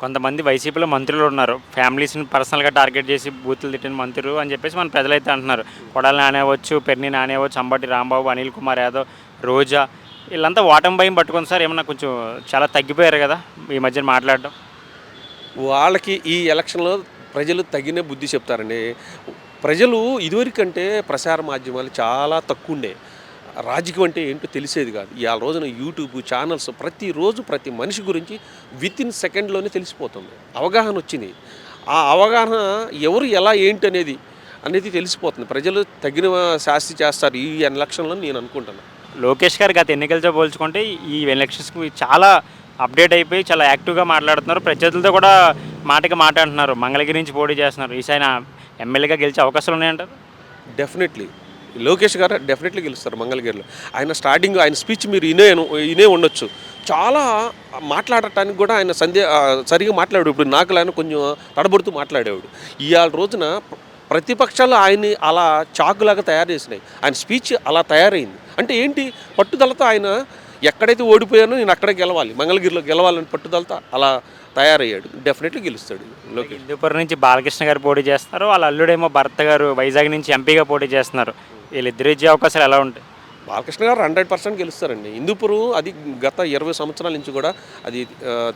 కొంతమంది వైసీపీలో మంత్రులు ఉన్నారు. ఫ్యామిలీస్‌ని పర్సనల్‌గా టార్గెట్ చేసి బూతులు తిట్టిన మంత్రులు అని చెప్పేసి మన ప్రజలైతే అంటున్నారు. కొడాలి నాని అవ్వచ్చు, పెర్ని నాని అవ్వచ్చు, అంబటి రాంబాబు, అనిల్ కుమార్ యాదవ్, రోజా వీళ్ళంతా ఓటమి భయం పట్టుకొని సార్ ఏమన్నా కొంచెం చాలా తగ్గిపోయారు కదా! ఈ మధ్యన మాట్లాడడం. వాళ్ళకి ఈ ఎలక్షన్‌లో ప్రజలు తగిన బుద్ధి చెప్తారండి. ప్రజలు ఇదివరకంటే ప్రసార మాధ్యమాలు చాలా తక్కువుండేయి. రాజకీయం అంటే ఏంటో తెలిసేది కాదు. ఇయాల రోజున యూట్యూబ్ ఛానల్స్ ప్రతిరోజు ప్రతి మనిషి గురించి వితిన్ సెకండ్‌లోనే తెలిసిపోతుంది. అవగాహన వచ్చింది. ఆ అవగాహన ఎవరు ఎలా ఏంటి అనేది తెలిసిపోతుంది. ప్రజలు తగిన శాస్తి చేస్తారు ఈ ఎలక్షన్‌లో నేను అనుకుంటున్నా. లోకేష్ గారు గత ఎన్నికలతో పోల్చుకుంటే ఈ ఎలక్షన్స్‌కి చాలా అప్డేట్ అయిపోయి చాలా యాక్టివ్‌గా మాట్లాడుతున్నారు. ప్రత్యర్థులతో కూడా మాటకి మాట అంటున్నారు. మంగళగిరి నుంచి పోటీ చేస్తున్నారు. ఈసారి ఆయన ఎమ్మెల్యేగా గెలిచే అవకాశాలు ఉన్నాయంటారు? డెఫినెట్లీ. లోకేష్ గారు డెఫినెట్లీ గెలుస్తారు మంగళగిరిలో. ఆయన స్టార్టింగ్ ఆయన స్పీచ్ మీరు ఇనే ఉండొచ్చు. చాలా మాట్లాడటానికి కూడా ఆయన సరిగ్గా మాట్లాడాడు. ఇప్పుడు నాకులాగా కొంచెం తడబడుతూ మాట్లాడేవాడు. ఇవాళ రోజున ప్రతిపక్షాలు ఆయన్ని అలా చాకులాగా తయారు చేసినాయి. ఆయన స్పీచ్ అలా తయారైంది. అంటే ఏంటి పట్టుదలతో ఆయన ఎక్కడైతే ఓడిపోయానో నేను అక్కడే గెలవాలి, మంగళగిరిలో గెలవాలని పట్టుదలతో అలా తయారయ్యాడు. డెఫినెట్లీ గెలుస్తాడు లోకేష్. హిందూపురం నుంచి బాలకృష్ణ గారు పోటీ చేస్తున్నారు. వాళ్ళ అల్లుడేమో భరత్ గారు వైజాగ్ నుంచి ఎంపీగా పోటీ చేస్తున్నారు. వీళ్ళిద్దరు ఇచ్చే అవకాశాలు ఎలా ఉంటాయి? బాలకృష్ణ గారు 100% గెలుస్తారండి. హిందూపురం అది గత 20 సంవత్సరాల నుంచి కూడా అది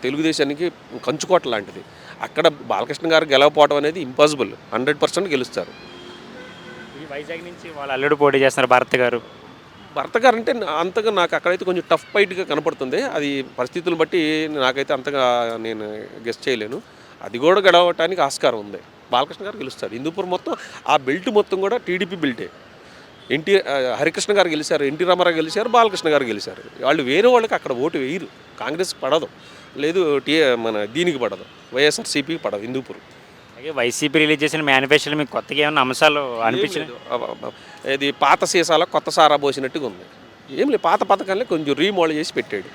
తెలుగుదేశానికి కంచుకోట లాంటిది. అక్కడ బాలకృష్ణ గారు గెలవపోవడం అనేది ఇంపాసిబుల్. 100% గెలుస్తారు. ఈ వైజాగ్ నుంచి వాళ్ళ అల్లుడు పోటీ చేస్తున్నారు భరత్ గారు. భర్త గారు అంటే అంతగా నాకు అక్కడైతే కొంచెం టఫ్ ఫైట్గా కనపడుతుంది. అది పరిస్థితులను బట్టి నాకైతే అంతగా నేను గెస్ చేయలేను. అది కూడా గడవటానికి ఆస్కారం ఉంది. బాలకృష్ణ గారు గెలుస్తారు. హిందూపురం మొత్తం ఆ బెల్ట్ మొత్తం కూడా టీడీపీ బెల్టే. హరికృష్ణ గారు గెలిచారు, ఎన్టీ రామారావు గెలిచారు, బాలకృష్ణ గారు గెలిచారు. వాళ్ళు వేరే వాళ్ళకి అక్కడ ఓటు వేయరు. కాంగ్రెస్ పడదు, లేదు మన దీనికి పడదు, వైఎస్ఆర్సీపీకి పడదు హిందూపురం. అలాగే వైసీపీ రిలీజ్ చేసిన మేనిఫెస్టోలో మీకు కొత్తగా ఏమైనా అంశాలు అనిపించినాయి? ఇది పాత సీసాలో కొత్త సారా పోసినట్టుగా ఉంది. ఏం లేదు, పాత పథకాలనే కొంచెం రీమోడల్ చేసి పెట్టాడు.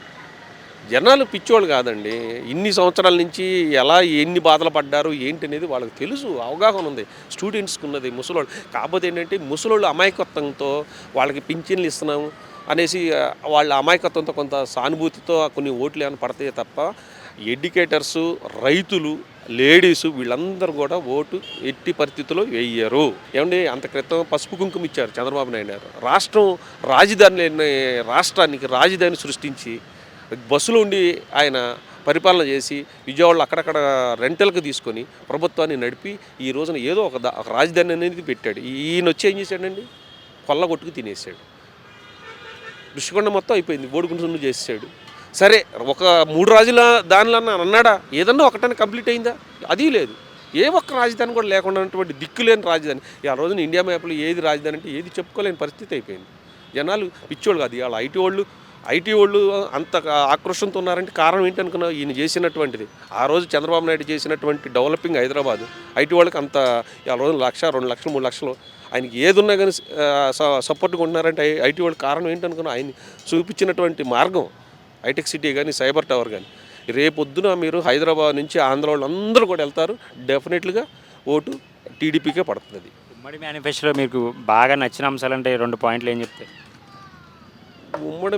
జనాలు పిచ్చోళ్ళు కాదండి. ఇన్ని సంవత్సరాల నుంచి ఎన్ని బాధలు పడ్డారు ఏంటి అనేది వాళ్ళకి తెలుసు, అవగాహన ఉంది. స్టూడెంట్స్కి ఉన్నది, ముసలోళ్ళు. కాకపోతే ఏంటంటే ముసలోళ్ళు అమాయకత్వంతో వాళ్ళకి పింఛన్లు ఇస్తున్నాము అనేసి వాళ్ళ అమాయకత్వంతో కొంత సానుభూతితో కొన్ని ఓట్లు ఏమైనా పడతాయి తప్ప ఎడ్యుకేటర్సు, రైతులు, లేడీసు వీళ్ళందరూ కూడా ఓటు ఎట్టి పరిస్థితుల్లో వేయరు. ఏమండి అంత క్రితం పసుపు కుంకుమ ఇచ్చారు చంద్రబాబు నాయుడు గారు. రాష్ట్రానికి రాజధాని సృష్టించి బస్సులో ఉండి ఆయన పరిపాలన చేసి విజయవాడలో అక్కడక్కడ రెంటల్కి తీసుకొని ప్రభుత్వాన్ని నడిపి ఈ రోజున ఏదో ఒక రాజధాని అనేది పెట్టాడు. ఈయన వచ్చి ఏం చేశాడండి? కొల్లగొట్టుకు తినేసాడు. ఋషికొండ మొత్తం అయిపోయింది, బోడిగుండు చేసాడు. సరే ఒక 3 రాజుల దానిలో అన్నాడా? ఏదన్నా ఒకటని కంప్లీట్ అయిందా? అది లేదు. ఏ ఒక్క రాజధాని కూడా లేకుండా ఉన్నటువంటి దిక్కులేని రాజధాని. ఆ రోజున ఇండియా మ్యాప్లో ఏది రాజధాని అంటే ఏది చెప్పుకోలేని పరిస్థితి అయిపోయింది. జనాలు పిచ్చోళ్ళు కాదు, ఇవాళ ఐటీ వాళ్ళు అంత ఆక్రోషంతో ఉన్నారంటే కారణం ఏంటనుకున్నావు? ఈయన చేసినటువంటిది. ఆ రోజు చంద్రబాబు నాయుడు చేసినటువంటి డెవలపింగ్ హైదరాబాద్ ఐటీ వాళ్ళకి అంత ఆ రోజు 1,00,000, 2,00,000, 3,00,000 ఆయనకి ఏది ఉన్నా కానీ సపోర్ట్గా ఉంటున్నారంటే ఐటీ వాళ్ళకి కారణం ఏంటనుకున్నా? ఆయన చూపించినటువంటి మార్గం. హైటెక్ సిటీ కానీ, సైబర్ టవర్ కానీ. రేపొద్దున మీరు హైదరాబాద్ నుంచి ఆంధ్ర వాళ్ళు అందరూ కూడా వెళ్తారు. డెఫినెట్లీగా ఓటు టీడీపీకే పడుతుంది. ఉమ్మడి మేనిఫెస్టోలో మీకు బాగా నచ్చిన అంశాలంటే 2 పాయింట్లు ఏం చెప్తాయి? ఉమ్మడి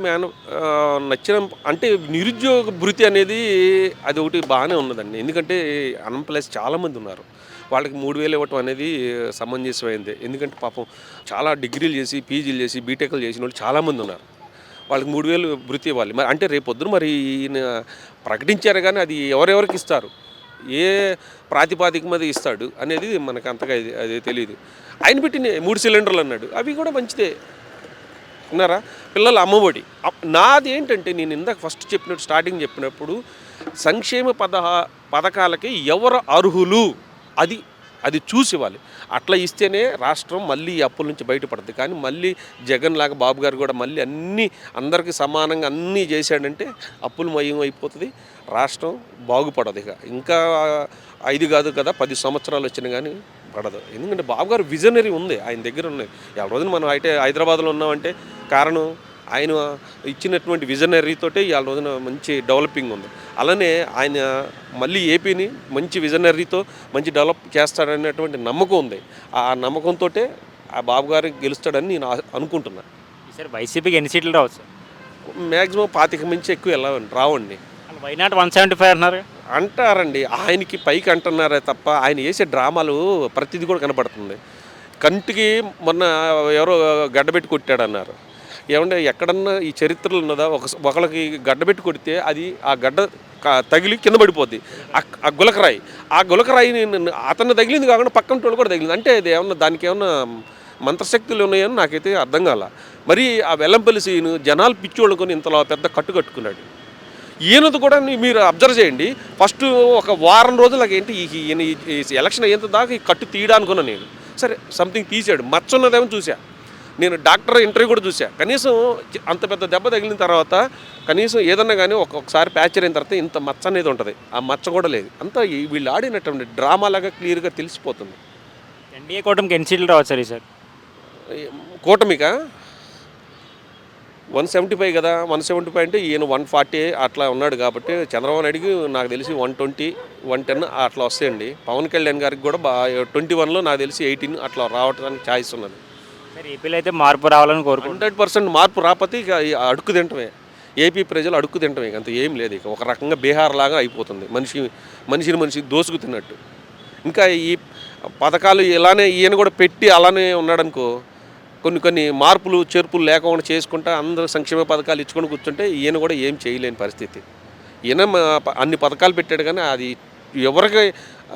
నచ్చిన అంటే నిరుద్యోగ భృతి అనేది అది ఒకటి బాగానే ఉన్నదండి. ఎందుకంటే అన్ఎంప్లాయ్స్ చాలామంది ఉన్నారు. వాళ్ళకి 3,000 ఇవ్వటం అనేది సమంజసమైంది. ఎందుకంటే పాపం చాలా డిగ్రీలు చేసి, పీజీలు చేసి, బీటెక్లు చేసిన వాళ్ళు చాలామంది ఉన్నారు. వాళ్ళకి 3,000 భృతి ఇవ్వాలి. మరి అంటే రేపొద్దున మరి ఈయన ప్రకటించారు కానీ అది ఎవరెవరికి ఇస్తారు, ఏ ప్రాతిపాదిక మీద ఇస్తాడు అనేది మనకు అంతగా అది తెలియదు. ఆయన పెట్టిన 3 సిలిండర్లు అన్నాడు, అవి కూడా మంచిదే. విన్నారా? పిల్లల అమ్మఒడి. నాది ఏంటంటే నేను ఇందాక ఫస్ట్ చెప్పినట్టు స్టార్టింగ్ చెప్పినప్పుడు సంక్షేమ పథకాలకి ఎవరు అర్హులు అది చూసి ఇవ్వాలి. అట్లా ఇస్తేనే రాష్ట్రం మళ్ళీ అప్పుల నుంచి బయటపడుతుంది. కానీ మళ్ళీ జగన్ లాగా బాబు గారు కూడా మళ్ళీ అందరికీ సమానంగా అన్నీ చేశాడంటే అప్పులు మయం అయిపోతుంది, రాష్ట్రం బాగుపడదు. ఇంకా 5 కాదు కదా 10 సంవత్సరాలు వచ్చినా కానీ పడదు. ఎందుకంటే బాబు గారు విజనరీ ఉంది, ఆయన దగ్గర ఉన్నాయి. ఆ రోజున మనం అయితే హైదరాబాద్లో ఉన్నామంటే కారణం ఆయన ఇచ్చినటువంటి విజనరీతోటే ఈ రోజున మంచి డెవలపింగ్ ఉంది. అలానే ఆయన మళ్ళీ ఏపీని మంచి విజనరీతో మంచి డెవలప్ చేస్తాడనేటువంటి నమ్మకం ఉంది. ఆ నమ్మకంతో ఆ బాబు గారు గెలుస్తాడని నేను అనుకుంటున్నాను. ఈసారి వైసీపీకి ఎన్ని సీట్లు రావచ్చు? మ్యాక్సిమం 25 మించి ఎక్కువ రావండి. వై నాట్ 175 అన్నారు. అంటారండి. ఆయనకి పైకి అంటున్నారే తప్ప ఆయన వేసే డ్రామాలు ప్రతిదీ కూడా కనపడుతుంది. కంటికి మొన్న ఎవరో గడ్డబెట్టి కొట్టాడన్నారు. ఏమంటే ఎక్కడన్నా ఈ చరిత్రలో ఉన్నదా ఒకళ్ళకి గడ్డబెట్టి కొడితే అది ఆ గడ్డ తగిలి కింద పడిపోద్ది. ఆ గులకరాయి ఆ గులకరాయిని అతను తగిలింది కాకుండా పక్కన వాళ్ళు కూడా తగిలింది. అంటే అది ఏమన్నా దానికి ఏమన్నా మంత్రశక్తులు ఉన్నాయని నాకైతే అర్థం కాల. మరి ఆ వెల్లంపల్లి సీను జనాలు పిచ్చోళ్ళు కొని ఇంతలో పెద్ద కట్టు కట్టుకున్నాడు. ఈయనది కూడా మీరు అబ్జర్వ్ చేయండి. ఫస్ట్ ఒక వారం రోజులకి ఏంటి ఈయన ఈ ఎలక్షన్ అయ్యేంత దాకా ఈ కట్టు తీయడా అనుకున్నాను నేను. సరే సంథింగ్ తీసాడు. మచ్చ ఉన్నదేమో చూసా. నేను డాక్టర్ ఇంటర్వ్యూ కూడా చూసా. కనీసం అంత పెద్ద దెబ్బ తగిలిన తర్వాత కనీసం ఏదన్నా కానీ ఒకసారి ప్యాచర్ అయిన తర్వాత ఇంత మచ్చ అనేది ఉంటుంది. ఆ మచ్చ కూడా లేదు. అంతా వీళ్ళు ఆడినటువంటి డ్రామాలాగా క్లియర్గా తెలిసిపోతుంది. ఎన్డీఏ కూటమికి ఎన్ని సీట్లు రావచ్చు సార్ ఈసారి? కూటమిక 175 కదా, 175 అంటే ఈయన 140 అట్లా ఉన్నాడు కాబట్టి చంద్రబాబు నాయుడుకి నాకు తెలిసి 120, 110 అట్లా వస్తాయండి. పవన్ కళ్యాణ్ గారికి కూడా 21లో నాకు తెలిసి 18 అట్లా రావడానికి ఛాయిస్ ఉన్నది. సార్ ఏపీలో అయితే మార్పు రావాలని కోరుకుంటున్నాను. 100% మార్పు రాకపోతే ఇక అడుక్కు తింటమే. ఏపీ ప్రజలు అడుక్కు తింటమే, అంత ఏం లేదు. ఇక ఒక రకంగా బీహార్ లాగా అయిపోతుంది. మనిషి దోసుకు తిన్నట్టు. ఇంకా ఈ పథకాలు ఇలానే ఈయన కూడా పెట్టి అలానే ఉన్నాడనుకో, కొన్ని మార్పులు చేర్పులు లేకుండా చేసుకుంటా అందరూ సంక్షేమ పథకాలు ఇచ్చుకొని కూర్చుంటే ఈయన కూడా ఏం చేయలేని పరిస్థితి. ఈయన అన్ని పథకాలు పెట్టాడు కానీ అది ఎవరికి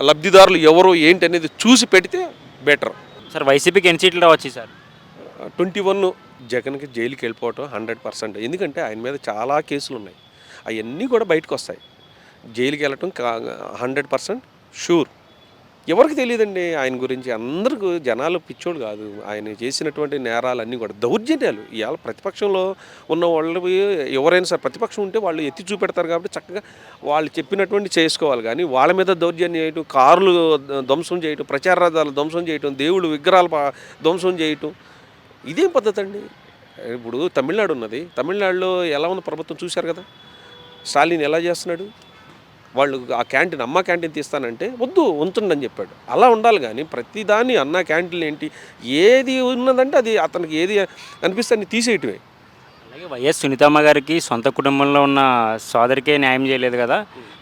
లబ్ధిదారులు ఎవరు ఏంటి అనేది చూసి పెడితే బెటర్. సార్ వైసీపీకి ఎన్ని సీట్లు రావచ్చు సార్? 21 జగన్కి జైలుకి వెళ్ళిపోవటం 100%. ఎందుకంటే ఆయన మీద చాలా కేసులు ఉన్నాయి. అవన్నీ కూడా బయటకు వస్తాయి. జైలుకి వెళ్ళటం 100% షూర్. ఎవరికి తెలియదండి ఆయన గురించి. అందరికీ జనాలు పిచ్చోడు కాదు. ఆయన చేసినటువంటి నేరాలన్నీ కూడా దౌర్జన్యాలు. ఇవాళ ప్రతిపక్షంలో ఉన్న వాళ్ళు ఎవరైనా సరే ప్రతిపక్షం ఉంటే వాళ్ళు ఎత్తి చూపెడతారు కాబట్టి చక్కగా వాళ్ళు చెప్పినటువంటి చేసుకోవాలి. కానీ వాళ్ళ మీద దౌర్జన్యం చేయటం, కార్లు ధ్వంసం చేయటం, ప్రచార రథాలు ధ్వంసం చేయటం, దేవుళ్ళు విగ్రహాలు ధ్వంసం చేయటం ఇదేం పద్ధతి అండి? ఇప్పుడు తమిళనాడు ఉన్నది. తమిళనాడులో ఎలా ఉన్న ప్రభుత్వం చూశారు కదా. స్టాలిన్ ఎలా చేస్తున్నాడు. వాళ్ళు ఆ క్యాంటీన్ అమ్మ క్యాంటీన్ తీస్తానంటే వద్దు ఉంచండి అని చెప్పాడు. అలా ఉండాలి. కానీ ప్రతిదాన్ని అన్న క్యాంటీన్ ఏంటి ఏది ఉన్నదంటే అది అతనికి ఏది అనిపిస్తే అన్ని తీసేయటమే. అలాగే వైఎస్ సునీతమ్మ గారికి సొంత కుటుంబంలో ఉన్న సోదరికే న్యాయం చేయలేదు కదా.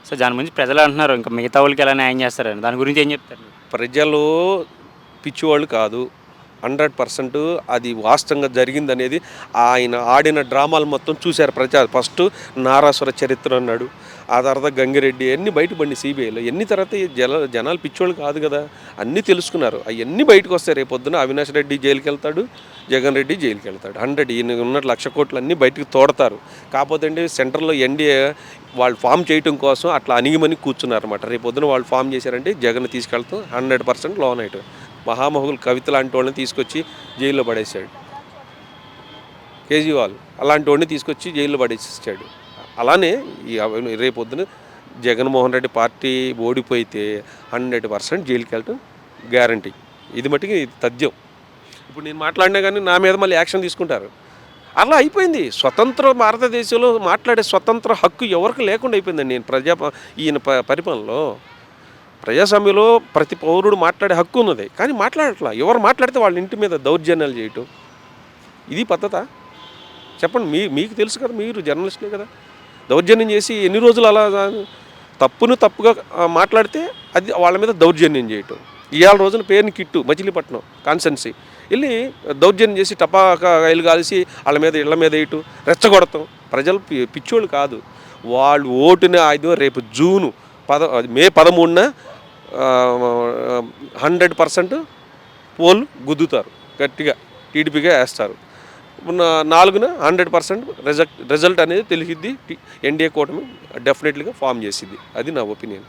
సో దాని గురించి ప్రజలు అంటున్నారు ఇంకా మిగతా వాళ్ళకి ఎలా న్యాయం చేస్తారని. దాని గురించి ఏం చెప్తారు? ప్రజలు పిచ్చివాళ్ళు కాదు. 100% అది వాస్తవంగా జరిగిందనేది ఆయన ఆడిన డ్రామాలు మొత్తం చూశారు ప్రజలు. ఫస్ట్ నారాసుర చరిత్ర అన్నాడు. ఆ తర్వాత గంగిరెడ్డి అన్నీ బయటపడి సిబిఐలో ఎన్ని తర్వాత జనాలు పిచ్చోళ్ళు కాదు కదా. అన్నీ తెలుసుకున్నారు. అవన్నీ బయటకు వస్తాయి. రేపొద్దున అవినాష్ రెడ్డి జైలుకి వెళ్తాడు, జగన్ రెడ్డి జైలుకి వెళ్తాడు. 100 ఈయన ఉన్న 1,00,000 కోట్లు అన్నీ బయటకు తోడతారు. కాకపోతే అండి సెంటర్లో ఎన్డీఏ వాళ్ళు ఫామ్ చేయటం కోసం అట్లా అణిగిమని కూర్చున్నారు అనమాట. రేపొద్దున వాళ్ళు ఫామ్ చేశారంటే జగన్ తీసుకెళ్తాం 100% లోన్ అయిపోయి మహామహులు కవిత లాంటి వాళ్ళని తీసుకొచ్చి జైల్లో పడేసాడు. కేజ్రీవాల్ అలాంటి వాడిని తీసుకొచ్చి జైల్లో పడేసాడు. అలానే ఈ రేపొద్దున జగన్మోహన్ రెడ్డి పార్టీ ఓడిపోయితే 100% జైలుకి వెళ్ళటం గ్యారంటీ. ఇది మట్టుకి తథ్యం. ఇప్పుడు నేను మాట్లాడినా కానీ నా మీద మళ్ళీ యాక్షన్ తీసుకుంటారు. అలా అయిపోయింది. స్వతంత్ర భారతదేశంలో మాట్లాడే స్వతంత్ర హక్కు ఎవరికి లేకుండా అయిపోయిందండి. ఈయన పరిపాలనలో ప్రజాస్వామ్యంలో ప్రతి పౌరుడు మాట్లాడే హక్కు ఉన్నది. కానీ మాట్లాడట్లా. ఎవరు మాట్లాడితే వాళ్ళ ఇంటి మీద దౌర్జన్యాలు చేయటం ఇది పద్ధత? చెప్పండి. మీకు తెలుసు కదా, మీరు జర్నలిస్టులే కదా. దౌర్జన్యం చేసి ఎన్ని రోజులు అలా తప్పుగా మాట్లాడితే అది వాళ్ళ మీద దౌర్జన్యం చేయటం. ఇవాళ రోజున పేరుని కిట్టు మచిలీపట్నం కాన్స్టెన్సీ వెళ్ళి దౌర్జన్యం చేసి టపాకాయలు కాల్చి వాళ్ళ మీద ఇళ్ల మీద వేయటం, రెచ్చగొడతాం. ప్రజలు పిచ్చోళ్ళు కాదు. వాళ్ళు ఓటుని రేపు మే 13న 100% పోల్ గుద్దుతారు. గట్టిగా టీడీపీగా వేస్తారు. 4న 100% రిజల్ట్ అనేది తెలిసిద్ది. ఎన్డీఏ కూటమి డెఫినెట్లీగా ఫామ్ చేసిద్ది. అది నా ఒపీనియన్.